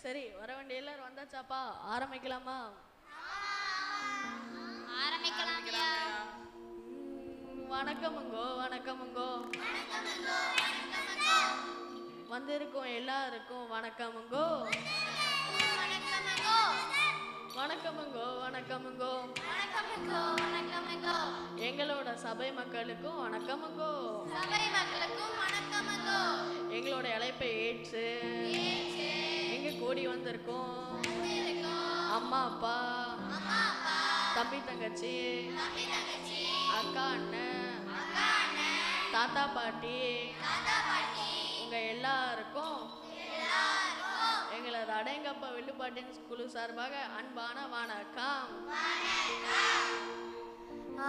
சரி வர வேண்டிய எல்லாரும் வந்தாச்சாப்பா, ஆரம்பிக்கலாமா? வணக்கமுங்கோ வணக்கமுங்கோ. வந்திருக்கோம் எல்லாருக்கும் வணக்கமுங்கோ. வணக்கமுங்கோ வணக்கமுங்கோ. எங்களோட சபை மக்களுக்கும் வணக்கமுங்கோ. எங்களோட அழைப்பை ஏற்று எங்க கூடி வந்திருக்கோம் அம்மா அப்பா, தம்பி தங்கச்சி, அக்கா அண்ணன், தாத்தா பாட்டி, உங்க எல்லாருக்கும் எங்களது அடேங்கப்பா வில்லுப்பாட்டின் குழு சார்பாக அன்பான வணக்கம்.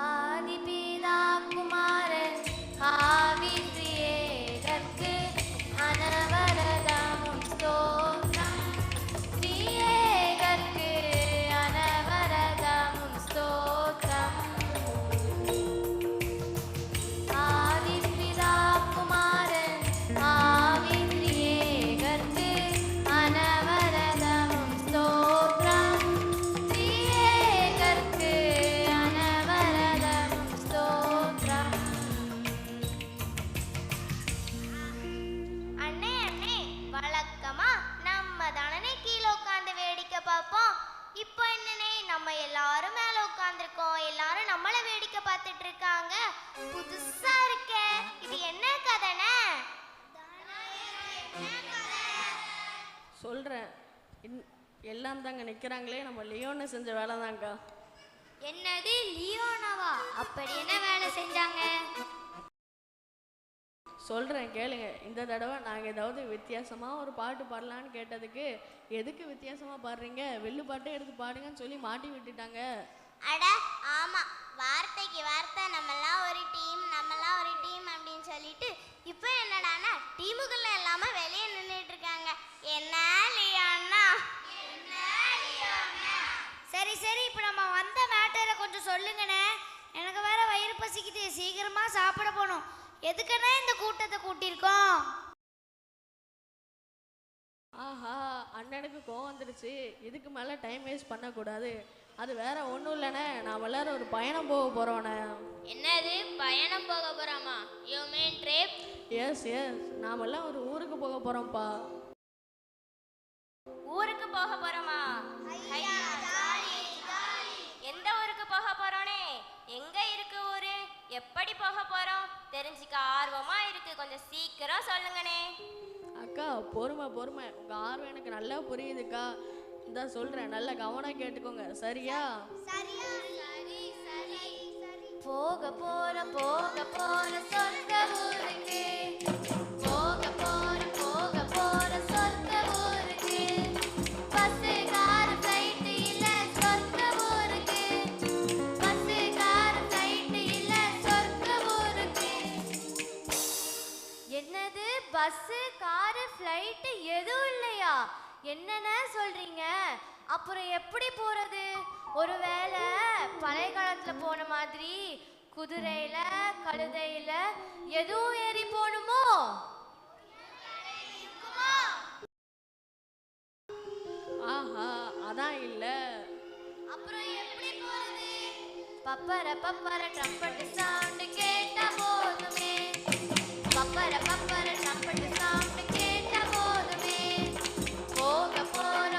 ஆதிபிதா குமாரன் ஆவி திரியேகர்க்கு அனவரதமும் ஸ்தோத்திரம். திரியேகர்க்கு அனவரதமும் ஸ்தோத்திரம். ஆதிபிதா குமாரன் ஆவி திரியேகர்க்கு அனவரதமும் ஸ்தோத்திரம். திரியேகர்க்கு அனவரதமும் ஸ்தோத்திரம். அண்ணே அண்ணே, வழக்கமா நம்ம தானே கீழே உட்காந்து வேடிக்கை பார்ப்போம். இப்போ என்னன்னே, நம்ம எல்லாரும் மேல உட்காந்துருக்கோம், எல்லாரும் நம்மள வேடிக்கை பார்த்துட்டு இருக்காங்க. புதுசா இருக்கே, இது என்ன கதைனே? சொல்றேன், எல்லாம் தாங்க நிக்கிறாங்களே, நம்ம லியோன்னு செஞ்ச வேலை தாங்க. என்னது லியோனாவா? அப்படி என்ன வேலை செஞ்சாங்க? சொல்கிறேன் கேளுங்க. இந்த தடவை நாங்கள் ஏதாவது வித்தியாசமாக ஒரு பாட்டு பாடலான்னு கேட்டதுக்கு, எதுக்கு வித்தியாசமாக பாடுறீங்க, வெள்ளு பாட்டே எடுத்து பாடுங்கன்னு சொல்லி மாட்டி விட்டுட்டாங்க. அட ஆமா, வார்த்தைக்கு வார்த்தை நம்மெல்லாம் ஒரு டீம் அப்படின்னு சொல்லிட்டு இப்போ என்னடானா டீமுக்குள்ள இல்லாம வெளியே நின்றுட்டு இருக்காங்க. என்ன லியோனா? சரி சரி, இப்போ நம்ம வந்த மேட்டரை கொஞ்சம் சொல்லுங்கண்ணே. எனக்கு வேற வயிறு பசிக்குது, சீக்கிரமா சாப்பிட போகணும். எதுக்குன்னா இந்த கூட்டத்தை கூட்டியிருக்கோம்? ஆஹா, அண்ணனுக்கு கோவம் வந்துருச்சு. இதுக்கு மேலே டைம் வேஸ்ட் பண்ணக்கூடாது. அது வேற ஒன்றும் இல்லைண்ணே, நாம் எல்லாரும் ஒரு பயணம் போக போகிறோண்ணே. என்னது பயணம் போக போகிறோமா? You mean trip? Yes yes, நாமெல்லாம் ஒரு ஊருக்கு போக போகிறோம்ப்பா. ஊருக்கு போக போகிறோமா? எந்த ஊருக்கு போக போகிறோனே? எங்கே இருக்கு ஊரு? எப்படி போக போகிறோம்? தெரிஞ்சுக்க ஆர்வமாக இருக்கு, கொஞ்சம் சீக்கிரம் சொல்லுங்கண்ணே. அக்கா பொறுமை பொறுமை, உங்கள் ஆர்வம் எனக்கு நல்லா புரியுதுக்கா. இந்த சொல்கிறேன், நல்லா கவனம் கேட்டுக்கோங்க, சரியா? போக போற சொர்க்க ஊருக்கு, போக போற சொர்க்க ஊருக்கு. பஸ்ஸு கார் ஃப்ளைட் இல்ல சொர்க்க ஊருக்கு, பஸ்ஸு கார் ஃப்ளைட் இல்ல சொர்க்க ஊருக்கு. என்னது பஸ்ஸு காரு ஃப்ளைட் எதுவும் இல்லையா? என்னென்ன சொல்றீங்க? அப்புறம் எப்படி போறது? ஒருவேளை பழைய காலத்துல போன மாதிரி குதிரையில கழுதையில எதுவும் ஏறி போகணுமோ? ஆஹா, அதான் இல்லை. அப்புறம் எப்படி போறது? பப்பர ட்ரம்பட் சவுண்ட் கேட்டா போதுமே, பப்பர ட்ரம்பட் சவுண்ட் கேட்டா போதுமே. போக போற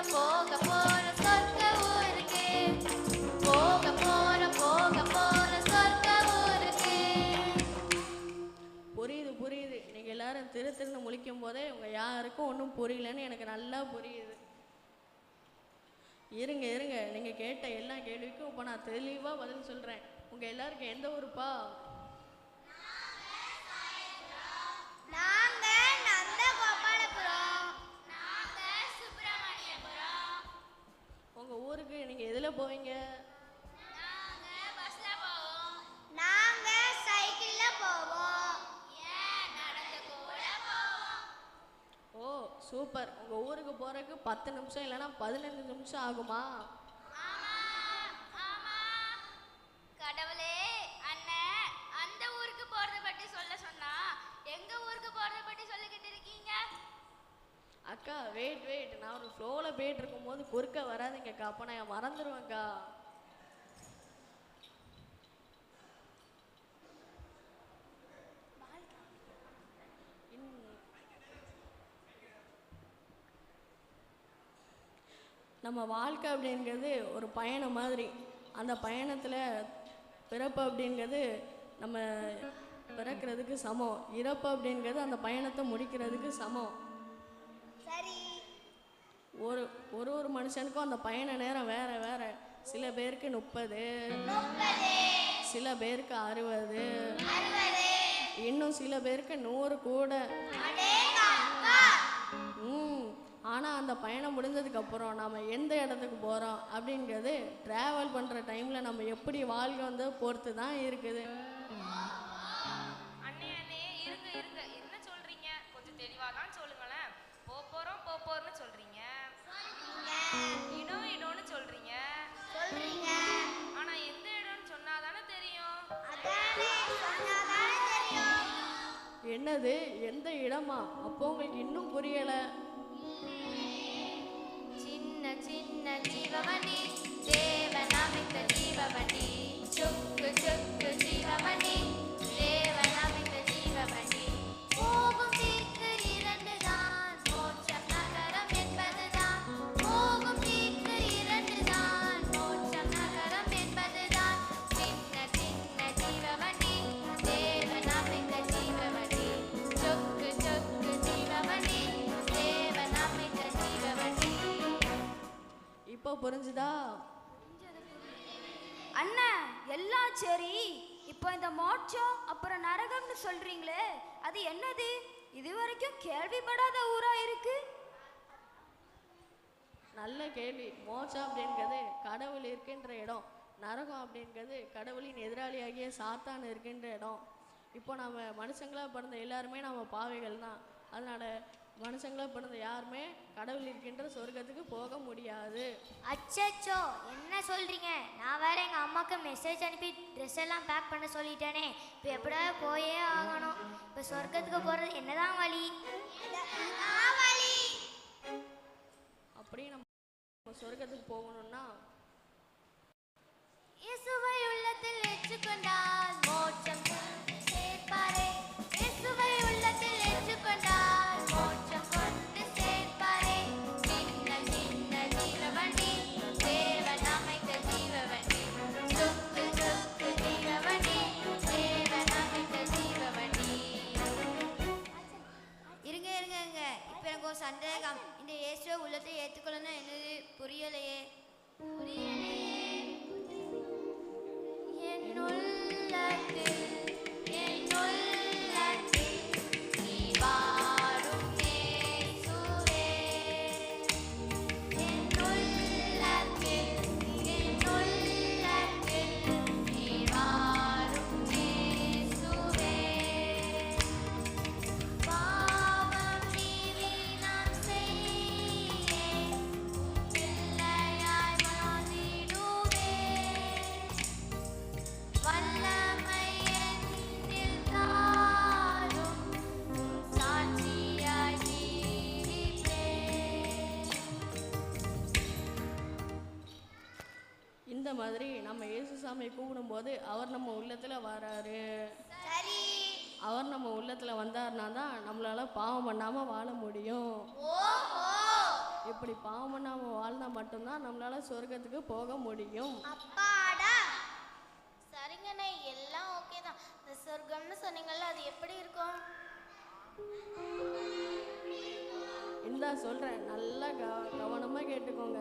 சொர்க்க ஊருக்கு, போக போற சொர்க்க ஊருக்கு. புரியுது புரியுது, நீங்கள் எல்லாரும் திருன்னு முழிக்கும் போதே உங்கள் யாருக்கும் ஒன்றும் புரியலன்னு எனக்கு நல்லா புரியுது. இருங்க இருங்க, நீங்கள் கேட்ட எல்லா கேள்விக்கும் இப்போ நான் தெளிவாக பதில் சொல்கிறேன். உங்கள் எல்லாருக்கும் எந்த ஊருப்பா? நாங்க நந்தகோபாலபுரம். நாங்க சுப்பிரமணியபுரம். உங்கள் ஊருக்கு நீங்கள் எதில் போவீங்க? நாங்க பஸ்ல போவோம். நாங்க சைக்கிள்ல போவோம். ஏன் நடந்து கூட போவோம். ஓ சூப்பர். உங்கள் ஊருக்கு போகிறதுக்கு 10 நிமிஷம் இல்லைன்னா 15 நிமிஷம் ஆகுமா? கடவுளே, அண்ணன் அந்த ஊருக்கு போறத பத்தி சொல்ல சொன்னா எங்க ஊருக்கு போறத பத்தி சொல்லிக்கிட்டு இருக்கீங்க? அக்கா வெயிட் வெயிட், நான் ஒரு ஃப்ளோவில் போயிட்டு இருக்கும்போது குறுக்க வராதிங்கக்கா, அப்போ நான் மறந்துடுவேன்க்கா. நம்ம வாழ்க்கை அப்படிங்கிறது ஒரு பயணம் மாதிரி. அந்த பயணத்தில் பிறப்பு அப்படிங்கிறது நம்ம பிறக்கிறதுக்கு சமம், இறப்பு அப்படிங்கிறது அந்த பயணத்தை முடிக்கிறதுக்கு சமம். சரி. ஒரு ஒரு ஒரு மனுஷனுக்கும் அந்த பயண நேரம் வேற வேற. சில பேருக்கு 30, சில பேருக்கு 60, இன்னும் சில பேருக்கு 100 கூட. ஆனால் அந்த பயணம் முடிஞ்சதுக்கப்புறம் நாம் எந்த இடத்துக்கு போகிறோம் அப்படிங்கிறது ட்ராவல் பண்ணுற டைமில் நம்ம எப்படி வாழ்க்கை வந்து பொறுத்து தான் இருக்குது. அண்ணே அண்ணே இருங்க இருங்க, என்ன சொல்றீங்க? கொஞ்சம் தெளிவாக தான் சொல்லுங்களேன். போறோம்னு சொல்றீங்க, இடம்னு சொல்றீங்க. ஆனா எந்த இடம்னு சொன்னாதானே தெரியும். என்னது எந்த இடமா? அப்போ உங்களுக்கு இன்னும் புரியலை. சின்ன சின்ன ஜீவமணி, தேவன் அமைத்த ஜீவமணி, சுக்கு சுக்கு ஜீவமணி, தேவன் அமைத்த ஜீவமணி. போகும் தீர்க்கு 2 தான், மோட்சம் நகரம் என்பதுதான். போகும் தீர்க்கு 2 தான், மோட்சம் நகரம் என்பதுதான். சின்ன சின்ன ஜீவமணி, தேவன் அமைத்த ஜீவமணி, சுக்கு சுக்கு ஜீவமணி, தேவன் அமைத்த ஜீவமணி. இப்போ புரிஞ்சுதா? அண்ணா எல்லாம் சரி, இப்போ இந்த மோட்சம் அப்புறம் நரகம்னு சொல்றீங்களே, அது என்னது? இது வரைக்கும் கேள்விப்படாத ஊரா இருக்கு. நல்ல கேள்வி. மோட்சம் அப்படிங்கிறது கடவுள் இருக்கின்ற இடம், நரகம் அப்படிங்கிறது கடவுளின் எதிராளியாகிய சாத்தான் இருக்கின்ற இடம். இப்போ நம்ம மனுஷங்களாக பிறந்த எல்லாருமே நம்ம பாவைகள் தான். அதனால மனுஷங்களாக பிறந்த யாருமே கடவுள் இருக்கின்ற சொர்க்கத்துக்கு போக முடியாது. அச்சச்சோ, என்ன சொல்றீங்க? நான் வேற எங்க அம்மாக்கு மெசேஜ் அனுப்பி ட்ரெஸ் எல்லாம் பேக் பண்ண சொல்லிட்டேனே. இப்போ எப்படியாவது போயே ஆகணும். இப்போ சொர்க்கத்துக்கு போறது என்னதான் வழி? அப்படி நம்ம சொர்க்கத்துக்கு போகணும்னா இயேசுவை உள்ளத்தில் ஏற்றுக்கொண்டால் மோட்சம் சேர்ப்பாரே. இயேசுவை உள்ளத்தில் ஏற்றுக்கொண்டால் மோட்சம் கொண்டு சேர்ப்பாரே. சின்ன சின்ன ஜீவவண்டி, தேவன் அமைத்த ஜீவவண்டி, சுக்கு சுக்கு ஜீவவண்டி, தேவன் அமைத்த ஜீவவண்டி. இருங்க இருங்க இருங்க, இப்போ எனக்கு ஒரு சந்தேகம். இந்த இயேசுவை உள்ளத்தை ஏற்றுக்கொள்ளணும் என்னது புரியலையே. என் உள்ளத்தில் நீ வாழும் இயேசுவே. என் உள்ளத்தில் நீ வாழும் இயேசுவே. பாவம் மீறி நான் செய்யேன், பிள்ளையாய் வாழ்ந்திடுவேன். வல்லமை என்னில் தாரும், சாட்சியாய் ஜீவிப்பேன். இந்த மாதிரி நம்ம இயேசு சாமியை கூப்பிடும்போது அவர் நம்ம உள்ளத்தில் வராரு. சரி. அவர் நம்ம உள்ளத்தில் வந்தார்னா தான் நம்மளால பாவம் பண்ணாமல் வாழ முடியும். ஓஹோ, இப்படி பாவம் பண்ணாமல் வாழ்ந்தால் மட்டும்தான் நம்மளால சொர்க்கத்துக்கு போக முடியும். அப்பாடா. சரிங்கண்ணே, எல்லாம் ஓகே தான். இந்த சொர்க்கம்னு சொன்னீங்கல்ல, அது எப்படி இருக்கும்? இந்தா சொல்கிறேன், நல்லா கவனமாக கேட்டுக்கோங்க.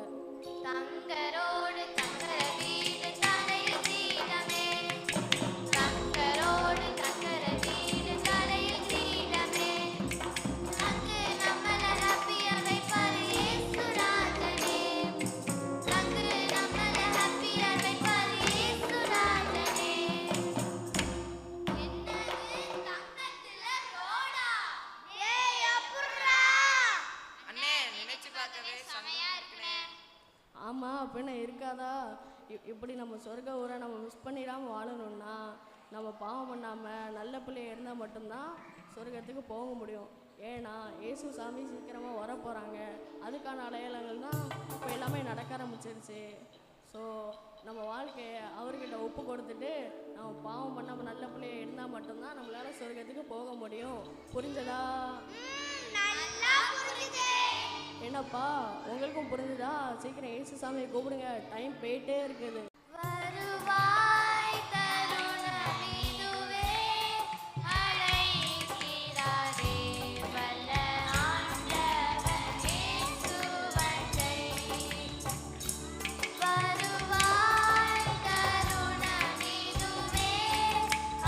தங்கரோடு தங்கர வீடு, தலையில் கிரீடமே. தங்கரோடு தங்கர வீடு, தலையில் கிரீடமே. அங்கு நம்மள ஹாப்பியா வைப்பாரு இயேசுராஜனே. அங்கு நம்மள ஹாப்பியா வைப்பாரு இயேசுராஜனே. என்னது தங்கத்துல ரோடா? ஏய் அப்புறா. அண்ணே நினைச்சு பார்க்கவே செமையா இருக்குனே. ஆமாம், அப்படின்னு இருக்காதா? இப்படி நம்ம சொர்க்க ஊரை நம்ம மிஸ் பண்ணிடாமல் வாழணும்னா நம்ம பாவம் பண்ணாமல் நல்ல பிள்ளைய இருந்தால் மட்டும்தான் சொர்க்கத்துக்கு போக முடியும். ஏன்னா இயேசு சாமி சீக்கிரமாக வர போகிறாங்க. அதுக்கான அடையாளங்கள் தான் இப்போ எல்லாமே நடக்க ஆரம்பிச்சிருச்சு. ஸோ நம்ம வாழ்க்கையை அவர்கிட்ட ஒப்பு கொடுத்துட்டு நம்ம பாவம் பண்ண நல்ல பிள்ளைய இருந்தால் மட்டும்தான் நம்மளால சொர்க்கத்துக்கு போக முடியும். புரிஞ்சதா? நல்லா புரிஞ்சுது. என்னப்பா உங்களுக்கும் புரிஞ்சுதா? சீக்கிரம் இயேசு சாமியை கூப்பிடுங்க, டைம் போயிட்டே இருக்குது. வருவாய் தருணமிதுவே, அழைக்கிறாரே வல்ல ஆண்டவர் இயேசுவண்டை. வருவாய் தருணமிதுவே,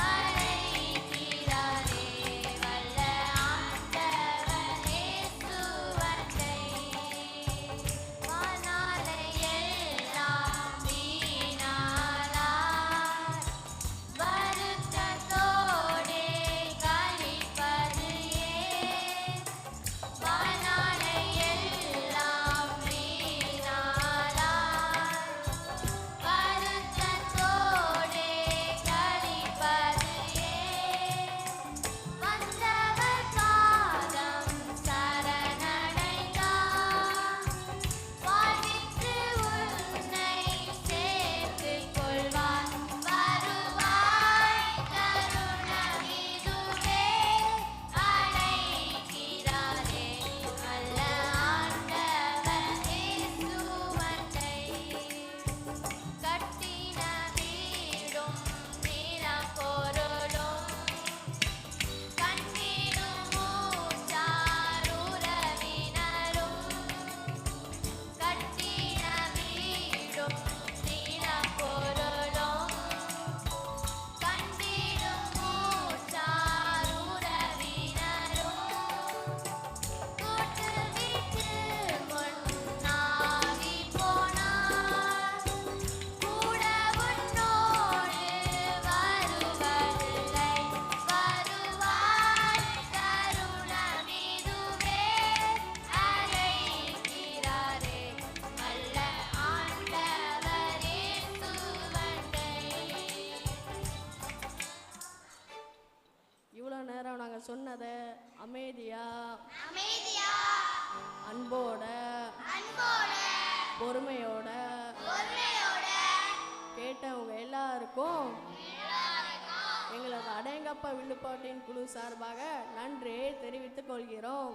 அழைக்கிறாரே வல்ல ஆண்டவர் இயேசுவண்டை. வானாலை எல்லாம் வீணாளார், வருத்தத்தோடே கழிப்பது ஏன்? வானாலை எல்லாம் வீணாளார், வருத்தத்தோடே கழிப்பது ஏன்? வந்தவர் பாதம் சரணடைந்தார், வாழ்வித்து உன்னை சேர்த்துக் கொள்வார். வருவாய் தருணமிதுவே, அழைக்கிறாரே வல்ல ஆண்டவர் இயேசுவண்டை. கட்டின வீடும் நிலப்பொருளும், கண்ணீரும் மூச்சார் உறவினரும். கட்டின வீடும் நிலப்பொருளும், கண்ணீரும் மூச்சார் உறவினரும். கூட்டு வீட்டு முன்னாகி போனார், கூட உன்னோடு வருவதில்லை. வருவாய் தருணமிதுவே, அழைக்கிறாரே வல்ல ஆண்டவர் இயேசுவண்டை. இவ்வளோ நேரம் நாங்கள் சொன்னதை அமைதியா, அமைதியா, அன்போட, அன்போட, பொறுமையோட பொறுமையோட கேட்டவங்க எல்லாருக்கும் எங்களது அடேங்கப்பா வில்லுப்பாட்டின் குழு சார்பாக நன்றியை தெரிவித்துக் கொள்கிறோம்.